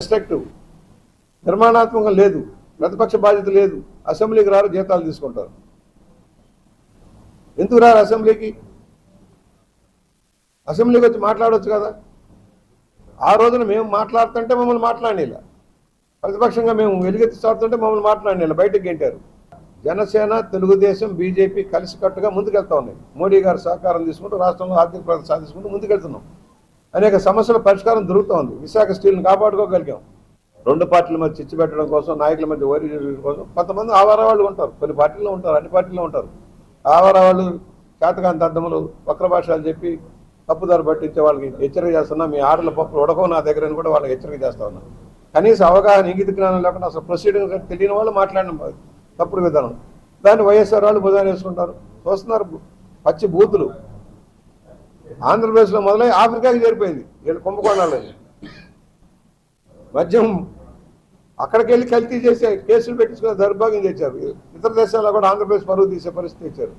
Restrictive, నిర్మాణాత్మకం లేదు, ప్రతిపక్ష బాధ్యత లేదు, అసెంబ్లీకి రారు, జీతాలు తీసుకుంటారు. ఎందుకు రారు అసెంబ్లీకి? అసెంబ్లీకి వచ్చి మాట్లాడవచ్చు కదా. ఆ రోజున మేము మాట్లాడుతుంటే మమ్మల్ని మాట్లాడేలా, ప్రతిపక్షంగా మేము వెలుగెత్తి చాడుతుంటే మమ్మల్ని మాట్లాడేలా బయటకు గెంటారు. జనసేన, తెలుగుదేశం, బీజేపీ కలిసికట్టుగా ముందుకెళ్తా ఉన్నాయి. మోడీ గారు సహకారం తీసుకుంటూ రాష్ట్రంలో ఆర్థిక ప్రగతి సాధించుకుంటూ ముందుకెళ్తున్నాం. అనేక సమస్యల పరిష్కారం దొరుకుతూ ఉంది. విశాఖ స్టీల్ని కాపాడుకోగలిగాం. రెండు పార్టీల మధ్య చిచ్చు పెట్టడం కోసం, నాయకుల మధ్య ఓరి కోసం కొంతమంది ఆవారా వాళ్ళు ఉంటారు. కొన్ని పార్టీల్లో ఉంటారు, అన్ని పార్టీల్లో ఉంటారు. ఆవారా వాళ్ళు చేతకాంత అర్థములు, వక్ర భాషలు చెప్పి తప్పుదారి పట్టించే వాళ్ళకి హెచ్చరిక చేస్తున్నా. మీ ఆటల పప్పులు ఉడకవు నా దగ్గర అని కూడా వాళ్ళకి హెచ్చరిక చేస్తా ఉన్నా. కనీసం అవగాహన, ఇంగిత జ్ఞానం లేకుండా అసలు ప్రొసీడింగ్ తెలియని వాళ్ళు మాట్లాడిన తప్పుడు విధానం. దాన్ని వైఎస్ఆర్ వాళ్ళు భుజాన్ని వేసుకుంటారు. చూస్తున్నారు పచ్చి బూతులు. ఆంధ్రప్రదేశ్లో మొదలై ఆఫ్రికాకి చేరిపోయింది. వీళ్ళు కుంభకోణాలు మద్యం అక్కడికి వెళ్ళి కల్తీ చేసే కేసులు పెట్టించుకునే దౌర్భాగ్యం తెచ్చారు. ఇతర దేశాల్లో కూడా ఆంధ్రప్రదేశ్ పరువు తీసే పరిస్థితి తెచ్చారు.